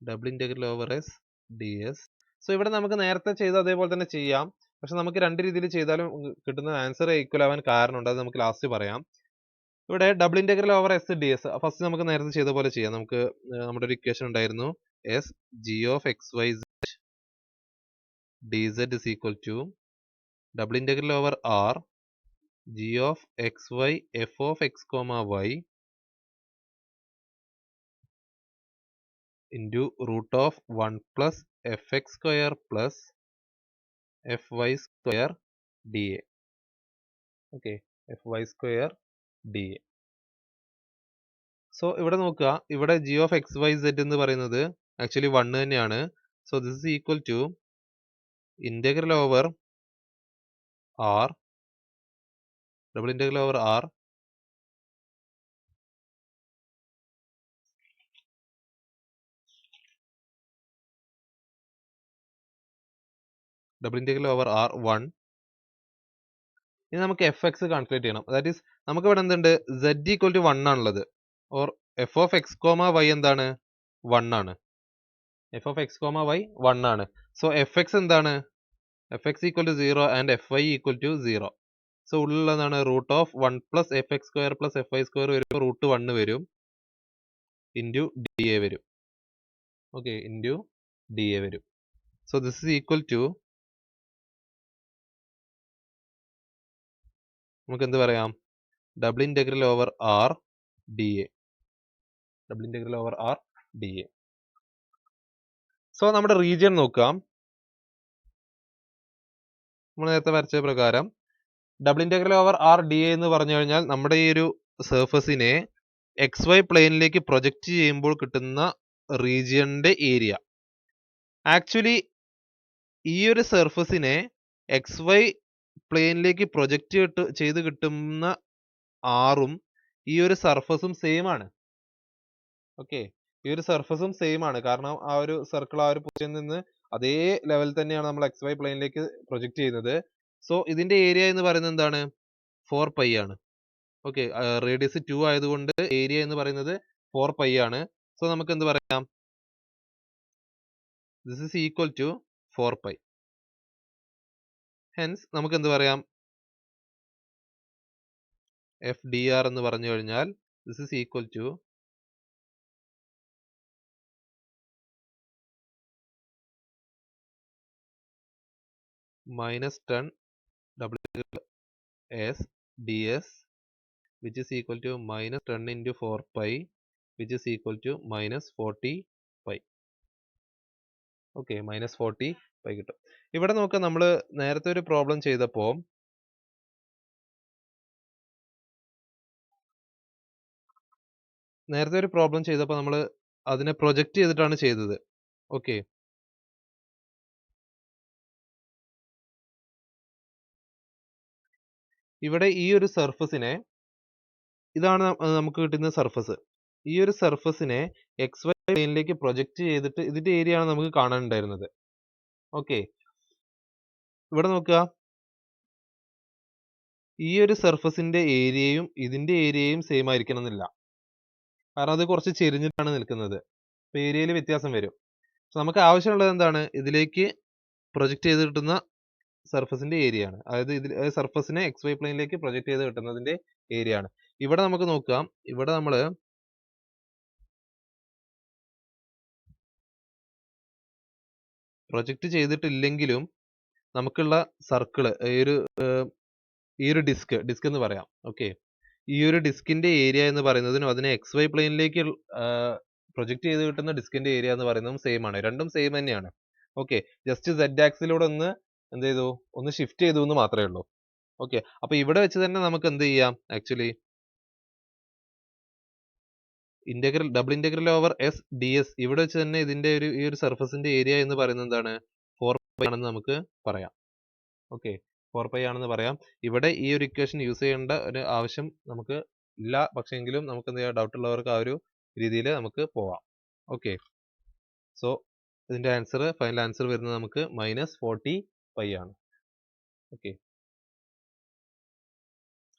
double integral over S d s. So ഇവിടെ നമുക്ക് നേരത്തെ ചെയ്ത അതേപോലെ തന്നെ ചെയ്യാം. പക്ഷെ നമുക്ക് രണ്ട് രീതിയിൽ ചെയ്താലും കിട്ടുന്ന ആൻസർ ഈക്വൽ ആവാൻ കാരണമുണ്ട്. അത് നമുക്ക് ലാസ്റ്റ് പറയാം. ഇവിടെ double integral over S d S first നമുക്ക് നേരത്തെ ചെയ്ത പോലെ ചെയ്യാം. നമുക്ക് നമ്മുടെ ഒരു ഇക്വേഷൻ ഉണ്ടായിരുന്നു S g of x y d z is equal to double integral over R g of xy f of x comma y into root of 1 plus fx square plus fy square dA. Okay, fy square dA. So ഇവിടെ നോക്കുക, ഇവിടെ g of xy z എന്ന് പറയുന്നത് actually 1 തന്നെയാണ്. So this is equal to integral over r double integral over r double integral over r1. ഇനി നമുക്ക് f x calculate ചെയ്യണം. That is നമുക്ക് ഇവിടെ എന്തുണ്ട്? z ഈക്വൽ ടു 1 ആണുള്ളത്. Or f of x comma y എന്താണ്? 1 ആണ്. F of x comma y 1 ആണ്. സോ എഫ് എക്സ് എന്താണ്? F x equal to 0 and f y equal to 0. So ഉള്ളിലുള്ളതാണ് root of 1 plus f x square plus f y square വരുമ്പോൾ root 1 വരും into d A വരും. Okay, into d A വരും. So this is equal to നമുക്ക് എന്ത് പറയാം? Double integral over R d A. Double integral over R d A. So നമ്മുടെ region നോക്കാം. നമ്മൾ നേരത്തെ വരച്ച പ്രകാരം double integral over R d A എന്ന് പറഞ്ഞു കഴിഞ്ഞാൽ നമ്മുടെ ഈ ഒരു സർഫസിനെ എക്സ് വൈ പ്ലെയിനിലേക്ക് പ്രൊജക്റ്റ് ചെയ്യുമ്പോൾ കിട്ടുന്ന റീജിയന്റെ ഏരിയ. ആക്ച്വലി ഈ ഒരു സർഫസിനെ എക്സ് വൈ പ്ലെയിനിലേക്ക് പ്രൊജക്റ്റ് ചെയ്ത് കിട്ടുന്ന ആറും ഈ ഒരു സർഫസും സെയിം ആണ്. ഓക്കെ, ഈ ഒരു സർഫസും സെയിം ആണ്. കാരണം ആ ഒരു സർക്കിൾ ആ ഒരു പൊസിഷനിൽ നിന്ന് അതേ ലെവൽ തന്നെയാണ് നമ്മൾ എക്സ് വൈ പ്ലെയിനിലേക്ക് പ്രൊജക്റ്റ് ചെയ്യുന്നത്. സോ ഇതിന്റെ ഏരിയ എന്ന് പറയുന്നത് എന്താണ്? 4 പൈ ആണ്. ഓക്കെ, റേഡിയസ് 2 ആയതുകൊണ്ട് ഏരിയ എന്ന് പറയുന്നത് 4 പൈ ആണ്. സോ നമുക്ക് എന്ത് പറയാം? This is equal to 4 pi. Hence നമുക്ക് എന്ത് പറയാം? എഫ് ഡി ആർ എന്ന് പറഞ്ഞു കഴിഞ്ഞാൽ this is equal to minus 10 w s ds which is equal to minus 10 into 4 pi which is equal to minus 40 pi. Okay, minus 40 pi കിട്ടും. ഇവിടെ നോക്കാം, നമ്മൾ നേരത്തെ ഒരു പ്രോബ്ലം ചെയ്തപ്പോൾ നമ്മൾ അതിനെ പ്രൊജക്റ്റ് ചെയ്തിട്ടാണ് ചെയ്തത്. ഓക്കെ, ഇവിടെ ഈ ഒരു സർഫസിനെ, ഇതാണ് നമുക്ക് കിട്ടുന്ന സർഫസ്. ഈ ഒരു സർഫസിനെ എക്സ് വൈ പ്ലെയിനിലേക്ക് പ്രൊജക്റ്റ് ചെയ്തിട്ട് ഇതിന്റെ ഏരിയ ആണ് നമുക്ക് കാണാനുണ്ടായിരുന്നത്. ഓക്കെ, ഇവിടെ നോക്കുക, ഈ ഒരു സർഫസിന്റെ ഏരിയയും ഇതിന്റെ ഏരിയയും സെയിം ആയിരിക്കണം എന്നില്ല. കാരണം അത് കുറച്ച് ചെരിഞ്ഞിട്ടാണ് നിൽക്കുന്നത്. അപ്പൊ ഏരിയയിൽ വ്യത്യാസം വരും. നമുക്ക് ആവശ്യമുള്ളത് എന്താണ്? ഇതിലേക്ക് പ്രൊജക്റ്റ് ചെയ്ത് കിട്ടുന്ന സർഫസിന്റെ ഏരിയ ആണ്. അതായത് ഇതിൽ സർഫസിനെ എക്സ് വൈ പ്ലെയിനിലേക്ക് പ്രൊജക്റ്റ് ചെയ്ത് കിട്ടുന്നതിന്റെ ഏരിയ ആണ്. ഇവിടെ നമുക്ക് നോക്കാം, ഇവിടെ നമ്മൾ പ്രൊജക്റ്റ് ചെയ്തിട്ടില്ലെങ്കിലും നമുക്കുള്ള സർക്കിള് ഈ ഒരു ഡിസ്ക് എന്ന് പറയാം. ഓക്കെ, ഈ ഒരു ഡിസ്കിന്റെ ഏരിയ എന്ന് പറയുന്നതിനും അതിനെ XY പ്ലെയിനിലേക്ക് പ്രൊജക്ട് ചെയ്ത് കിട്ടുന്ന ഡിസ്കിന്റെ ഏരിയ എന്ന് പറയുന്നതും സെയിം ആണ്. രണ്ടും സെയിം തന്നെയാണ്. ഓക്കെ, ജസ്റ്റ് Z ആക്സിലൂടെ ഒന്ന് എന്ത് ചെയ്തു, ഒന്ന് ഷിഫ്റ്റ് ചെയ്തു എന്ന് മാത്രമേ ഉള്ളൂ. ഓക്കെ, അപ്പൊ ഇവിടെ വെച്ച് തന്നെ നമുക്ക് എന്ത് ചെയ്യാം, actually integral double integral over S d S, ഇവിടെ വെച്ച് തന്നെ ഇതിന്റെ ഈ ഒരു സർഫസിന്റെ ഏരിയ എന്ന് പറയുന്നത് എന്താണ്, 4π ആണെന്ന് നമുക്ക് പറയാം. ഓക്കെ, 4π ആണെന്ന് പറയാം. ഇവിടെ ഈ ഒരു ഇക്വേഷൻ യൂസ് ചെയ്യേണ്ട ഒരു ആവശ്യം നമുക്ക് ഇല്ല, പക്ഷെങ്കിലും നമുക്ക് എന്ത് ചെയ്യാം, ഡൗട്ട് ഉള്ളവർക്ക് ആ ഒരു രീതിയിൽ നമുക്ക് പോവാം. ഓക്കെ, സോ ഇതിന്റെ ആൻസർ, ഫൈനൽ ആൻസർ വരുന്നത് നമുക്ക് -40π ആണ്. ഓക്കെ,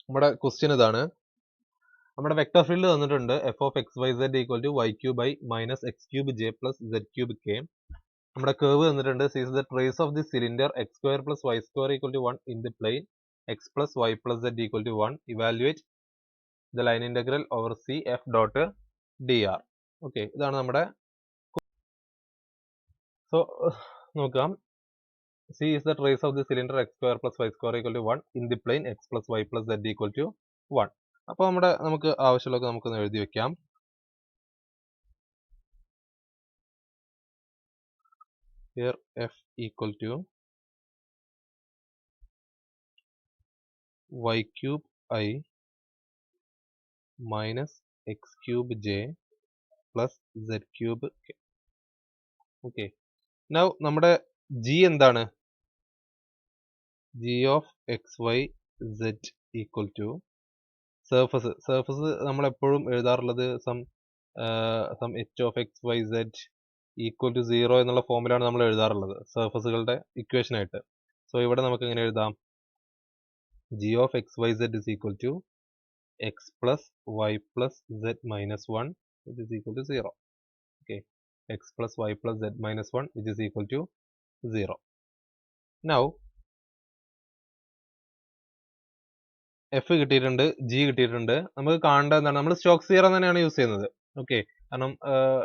നമ്മുടെ ക്വസ്റ്റ്യൻ ഇതാണ്. നമ്മുടെ വെക്ടർ ഫീൽഡ് തന്നിട്ടുണ്ട്, f(x,y,z) = y³ - x³ j + z³ k. നമ്മുടെ curve തന്നിട്ടുണ്ട്, is the trace of the cylinder x² + y² = 1 in the plane x + y + z = 1. Evaluate the line integral over C f dot dr. Okay, ഇതാണ് നമ്മുടെ. So നോക്കാം, C is the trace of the cylinder x² + y² = 1 in the plane x + y + z = 1. അപ്പോൾ നമുക്ക് ആവശ്യമുള്ളത് നമുക്കൊന്ന് എഴുതി വെക്കാം. Here f equal to y³ I minus x³ j plus z³ k. Okay, now നമ്മുടെ g എന്താണ്, g of xy z equal to surface നമ്മൾ എപ്പോഴും എഴുതാറുള്ളത് some h of xyz equal to 0 എന്നുള്ള ഫോമിലാണ് നമ്മൾ എഴുതാറുള്ളത് സർഫസുകളുടെ ഇക്വേഷൻ ആയിട്ട്. സോ ഇവിടെ നമുക്ക് എങ്ങനെ എഴുതാം, g of xyz is equal to x plus y plus z minus 1 which is equal to 0. Okay, x plus y plus z minus 1 which is equal to 0. Now f കിട്ടിയിട്ടുണ്ട്, g കിട്ടിയിട്ടുണ്ട്. നമുക്ക് കാണേണ്ടത് എന്താണ്, നമ്മൾ സ്റ്റോക്സ് തിയറം തന്നെയാണ് use ചെയ്യുന്നത്. Okay, കാരണം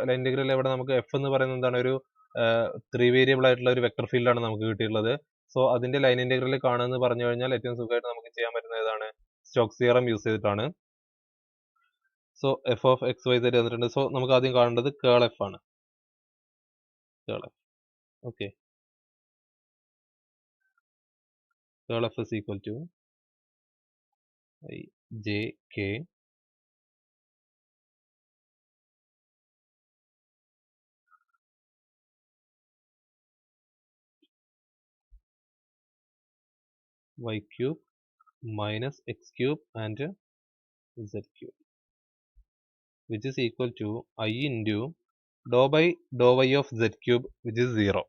line integral ഇവിടെ നമുക്ക് f എന്ന് പറയുന്നത് എന്താണ്, ഒരു 3 വേരിയബിൾ ആയിട്ടുള്ള ഒരു വെക്ടർ ഫീൽഡ് ആണ് നമുക്ക് കിട്ടിയിട്ടുള്ളത്. സോ അതിന്റെ ലൈൻ ഇന്റഗ്രൽ കാണുമെന്ന് പറഞ്ഞു കഴിഞ്ഞാൽ ഏറ്റവും സുഖമായിട്ട് നമുക്ക് ചെയ്യാൻ പറ്റുന്നത് ഏതാണ്, സ്റ്റോക്സ് തിയറം യൂസ് ചെയ്തിട്ടാണ്. സോ f of xyz തന്നിട്ടുണ്ട്. സോ നമുക്ക് ആദ്യം കാണേണ്ടത് കേൾ f ആണ്. കേൾ f. Okay, curl f is equal to j k y³ minus x³ and z³ which is equal to I into dou by dou y of z³ which is 0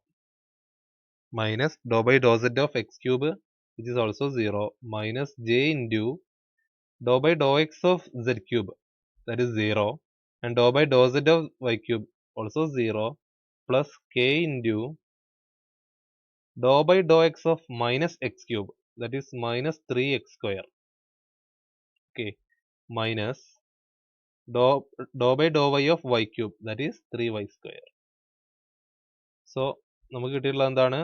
minus dou by dou z of x³ which is also 0 minus j into dou by dou x of z³ that is 0 and dou by dou z of y³ also 0 plus k into dou by dou x of minus x³ that is minus 3x square. Okay, minus dou by dou y of y³ that is 3y square. So നമുക്ക് കിട്ടിയിട്ടുള്ളത് എന്താണ്,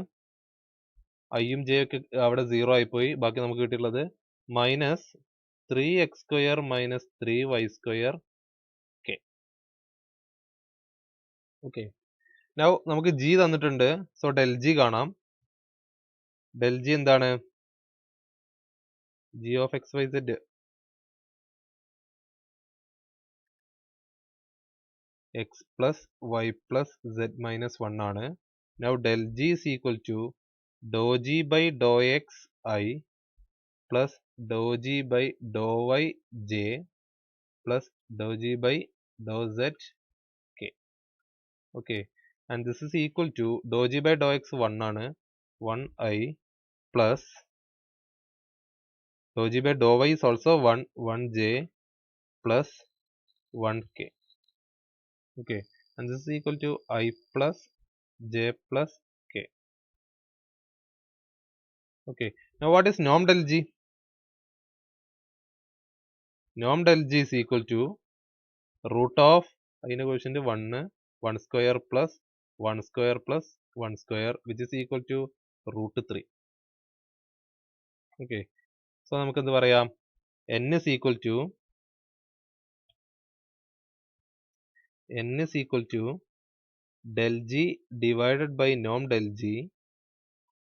ഐയും J ഒക്കെ അവിടെ 0 ആയിപ്പോയി. ബാക്കി നമുക്ക് കിട്ടിയിട്ടുള്ളത് minus 3x square minus 3y square k. Okay, now നമുക്ക് g തന്നിട്ടുണ്ട്. സോ ഡെൽ ജി കാണാം. ഡെൽ ജി എന്താണ്, g of xyz x plus y plus z minus 1 ആണ്. Now del g is equal to dou g by dou x I plus dou g by dou y j plus dou g by dou z k. Okay, and this is equal to dou g by dou x 1 ആണ്, 1 I plus dou g by dou y is also 1, 1 j plus 1 k. Okay, and this is equal to I plus j plus k. Okay, now what is norm del g? നോം del g is equal to root of അതിൻ്റെ quotient 1 square plus 1 square plus 1 square which is equal to √3. Okay, so നമുക്ക് എന്ത് പറയാം, n is equal to del g divided by norm del g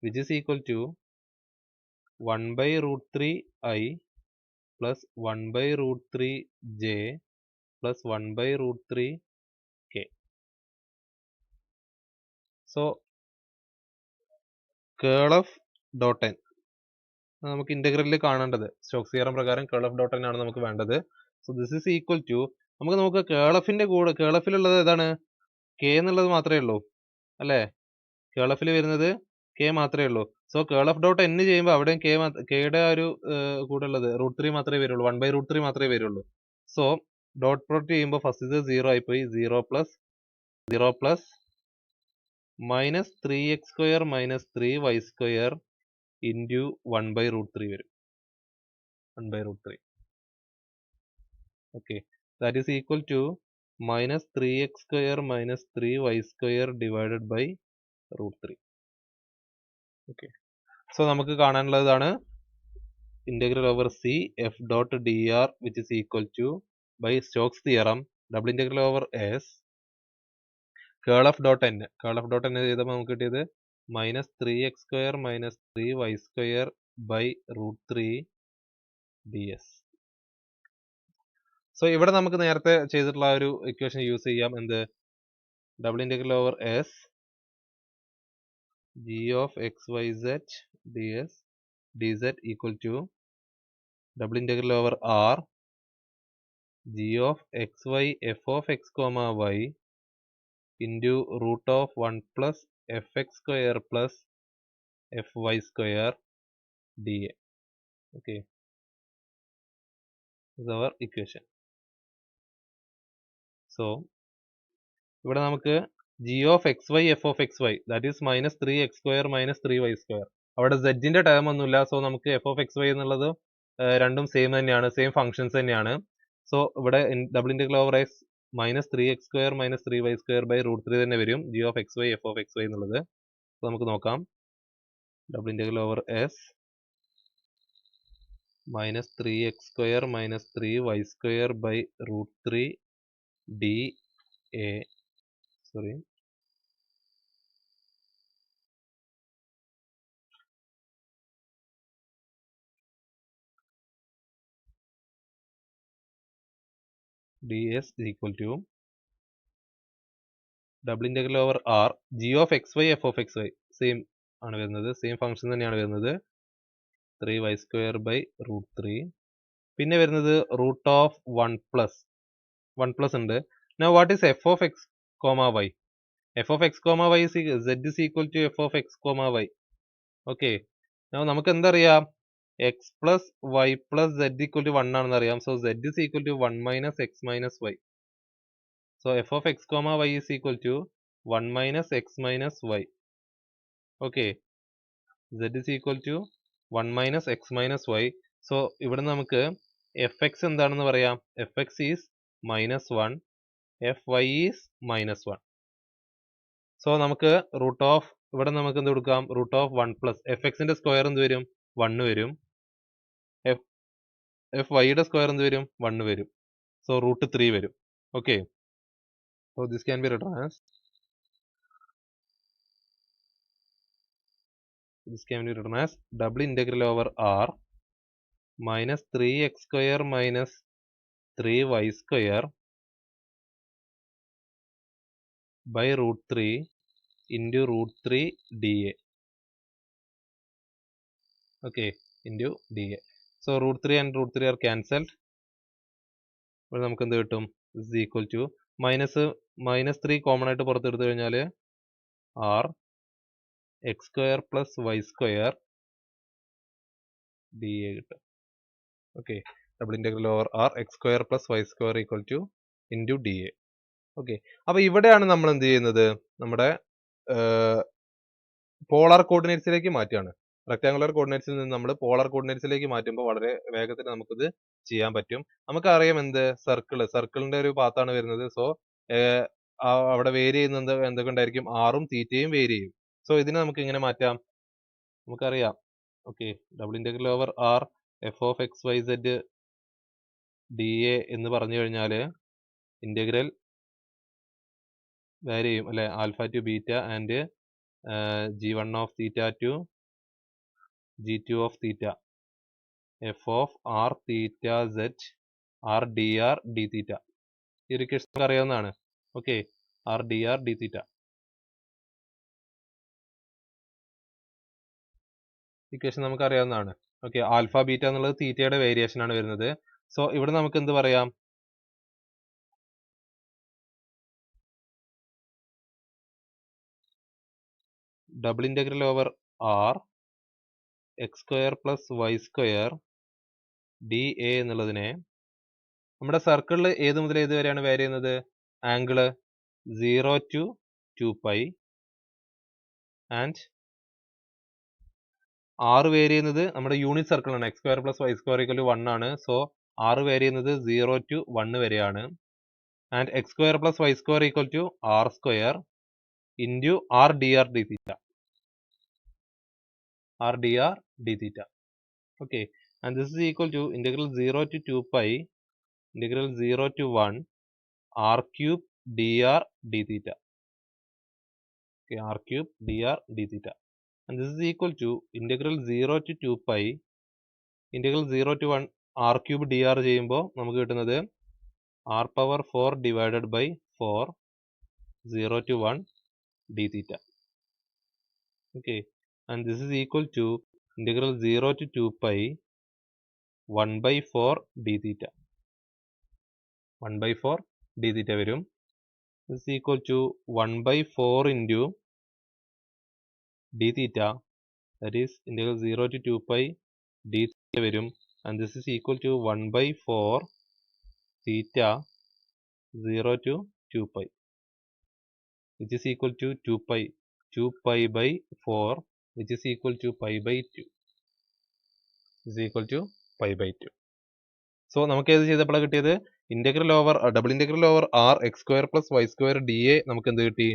which is equal to 1 by √3 I plus 1 by √3 j plus 1 by √3 k. So curl of dot n നമുക്ക് ഇന്റഗ്രലിൽ കാണേണ്ടത് Stokes theorem പ്രകാരം കേൾ of dot n ആണ് നമുക്ക് വേണ്ടത്. So this is equal to നമുക്ക് നോക്കുക കേൾ എഫിന്റെ കൂടെ കേൾ എഫിലുള്ളത് ഏതാണ്, കെ എന്നുള്ളത് മാത്രമേ ഉള്ളൂ അല്ലേ, കേൾ എഫിൽ വരുന്നത് കെ മാത്രമേ ഉള്ളൂ. So curl of dot n ചെയ്യുമ്പോൾ അവിടെയും കെയുടെ ഒരു കൂടെ ഉള്ളത് √3 മാത്രമേ വരുള്ളൂ, 1 by √3 മാത്രമേ വരുള്ളൂ. സോ ഡോട്ട് പ്രോഡക്റ്റ് ചെയ്യുമ്പോൾ ഫസ്റ്റ് ഇത് 0 ആയിപ്പോയി, 0 plus minus 3x² minus 3y² into 1 by √3 വരും, 1 by √3. Okay, that is equal to minus 3x² minus 3y² divided by √3. Okay, so നമുക്ക് കാണാനുള്ളതാണ് integral over C f dot d r which is equal to by Stokes theorem double integral over S curl of dot n ചെയ്തപ്പോൾ നമുക്ക് കിട്ടിയത് minus 3x² minus 3y² by √3 ds. So ഇവിടെ നമുക്ക് നേരത്തെ ചെയ്തിട്ടുള്ള ആ ഒരു ഇക്വേഷൻ യൂസ് ചെയ്യാം, എന്ത്, double integral over S g of x y z ds dz equal to double integral over R g of x y f of x comma y into root of 1 plus f x square plus f y square d A. Okay, is our equation. So ഇവിടെ നമുക്ക് g of x y f of x y that is minus 3x² minus 3y². അവിടെ സെഡിന്റെ term ഒന്നുമില്ല, so നമുക്ക് f of x y എന്നുള്ളത് രണ്ടും same തന്നെയാണ്, same functions തന്നെയാണ്. സോ ഇവിടെ double integral over x minus 3x² minus 3y² by √3 തന്നെ വരും g of x y f of x y എന്നുള്ളത്. സോ നമുക്ക് നോക്കാം, double integral over S minus 3x² minus 3y² by √3 d A, sorry ds is equal to double integral over R g of x y f of x y same ആണ് വരുന്നത്, same function തന്നെയാണ് വരുന്നത്, 3y² by √3. പിന്നെ വരുന്നത് root of 1 plus ഉണ്ട്. Now what is f of x comma y, f of x comma y z is equal to f of x comma y. Okay, നമുക്ക് എന്തറിയാം, x plus y plus z equal to 1 ആണെന്ന് അറിയാം. So z is equal to 1 minus x minus y. So f of x comma y is equal to 1 minus x minus y. Okay, z is equal to 1 minus x minus y. So ഇവിടെ നമുക്ക് fx എന്താണെന്ന് പറയാം, fx is minus 1, fy is minus 1. So നമുക്ക് root of ഇവിടെ നമുക്ക് എന്ത് കൊടുക്കാം, root of 1 plus fxന്റെ square എന്ത് വരും, 1 വരും, fyയുടെ സ്ക്വയർ എന്ത് വരും, 1 വരും. സോ √3 വരും. Okay, so this can be written as double integral over r minus 3x² minus 3y² by √3 into √3 dA. Okay, into dA. So √3 and √3 are cancelled. ഇവിടെ നമുക്ക് എന്ത് കിട്ടും, is equal to -3 കോമൺ ആയിട്ട് പുറത്തെടുത്തു കഴിഞ്ഞാൽ r x² plus y² dA കിട്ടും. Okay, double integral over r x² plus y² equal to into dA. Okay, അപ്പൊ ഇവിടെയാണ് നമ്മൾ എന്ത് ചെയ്യുന്നത്, നമ്മുടെ പോളാർ കോർഡിനേറ്റ്സിലേക്ക് മാറ്റുകയാണ്. റെക്ടാങ്കുലർ കോർഡിനേറ്റ്സിൽ നിന്ന് നമ്മൾ പോളാർ കോർഡിനേറ്റ്സിലേക്ക് മാറ്റുമ്പോൾ വളരെ വേഗത്തിൽ നമുക്കിത് ചെയ്യാൻ പറ്റും. നമുക്കറിയാം എന്ത് സർക്കിളിന്റെ ഒരു പാത്താണ് വരുന്നത്. സോ അവിടെ വേരി ചെയ്യുന്നത് എന്തൊക്കെ ഉണ്ടായിരിക്കും, ആറും തീറ്റയും വേരി ചെയ്യും. സോ ഇതിനെ നമുക്ക് ഇങ്ങനെ മാറ്റാം. നമുക്കറിയാം okay, double integral over r f of x y z d A എന്ന് പറഞ്ഞു കഴിഞ്ഞാൽ ഇന്റഗ്രൽ വാരി ചെയ്യും അല്ലെ, alpha to beta and g1 of theta to g2 of theta f of r theta z r d theta. ഈ ഒരു equation നമുക്ക് അറിയാവുന്നതാണ്. Okay, r d theta equation നമുക്ക് അറിയാവുന്നതാണ്. ഓക്കെ, ആൽഫ ബീറ്റ എന്നുള്ളത് തീറ്റയുടെ വേരിയേഷൻ ആണ് വരുന്നത്. സോ ഇവിടെ നമുക്ക് എന്ത് പറയാം, double integral over R x square plus y square d A എന്നുള്ളതിനെ നമ്മുടെ സർക്കിളിൽ ഏത് മുതൽ ഏത് വരെയാണ് വേരി ചെയ്യുന്നത്, angle 0 to 2π and r vary ചെയ്യുന്നത് നമ്മുടെ യൂണിറ്റ് സർക്കിൾ ആണ്, x square plus y square equal to 1 ആണ്. സോ ആറ് വേരി ചെയ്യുന്നത് 0 to 1 വരെയാണ്. And x square plus y square equal to r square into r d theta, r d theta. Okay, and this is equal to integral 0 to 2π integral 0 to 1 r cube d theta. Okay, r cube d theta. And this is equal to integral 0 to 2π integral 0 to 1 r cube dr ചെയ്യുമ്പോൾ നമുക്ക് കിട്ടുന്നത് r power 4 divided by 4 0 to 1 d theta. Okay, and this is equal to integral 0 to 2π 1 by 4 d theta. 1 by 4 d theta വരും. This is equal to 1 by 4 into d theta, that is integral 0 to 2π d theta വരും. And this is equal to 1 by 4 theta 0 to 2π, which is equal to 2π by 4, which is equal to pi by 2, is equal to pi by 2. So നമുക്ക് ഏത് ചെയ്തപ്പോഴാണ് കിട്ടിയത്, integral over double integral over R x square plus y square d A നമുക്ക് എന്ത് കിട്ടി,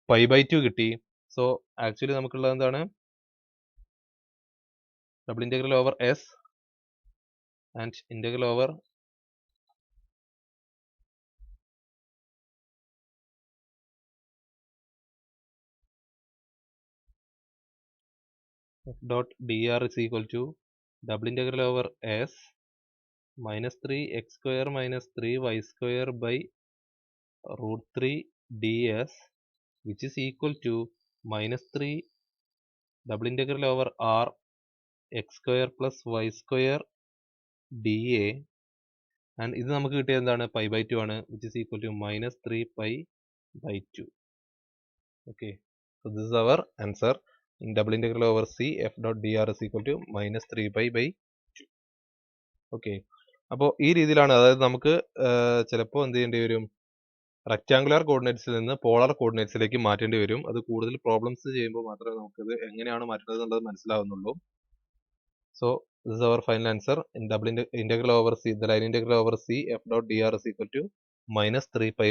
pi by 2 കിട്ടി. So actually നമുക്കുള്ളത് എന്താണ്, double integral over S and integral over f dot dr is equal to double integral over s minus 3 x square minus 3 y square by root 3 ds, which is equal to minus 3 double integral over r x square plus y square dA, and ഇത് നമുക്ക് കിട്ടിയത് എന്താണ്, pi by 2 ആണ്, which is equal to minus 3 pi by 2. Okay, so this is our answer. In double integral over c f dot dr is equal to minus 3 pi by 2. Okay, അപ്പോൾ ഈ രീതിയിലാണ്, അതായത് നമുക്ക് ചിലപ്പോൾ എന്ത് ചെയ്യേണ്ടി വരും, റെക്റ്റാങ്കുലർ കോർഡിനേറ്റ്സിൽ നിന്ന് പോളാർ കോർഡിനേറ്റ്സിലേക്ക് മാറ്റേണ്ടി വരും. അത് കൂടുതൽ പ്രോബ്ലംസ് ചെയ്യുമ്പോൾ മാത്രമേ നമുക്കത് എങ്ങനെയാണ് മാറ്റുന്നത് എന്നുള്ളത് മനസ്സിലാവുന്നുള്ളൂ. So this is our final answer. In double integral over c, the line integral over c f dot dr is equal to minus 3 pi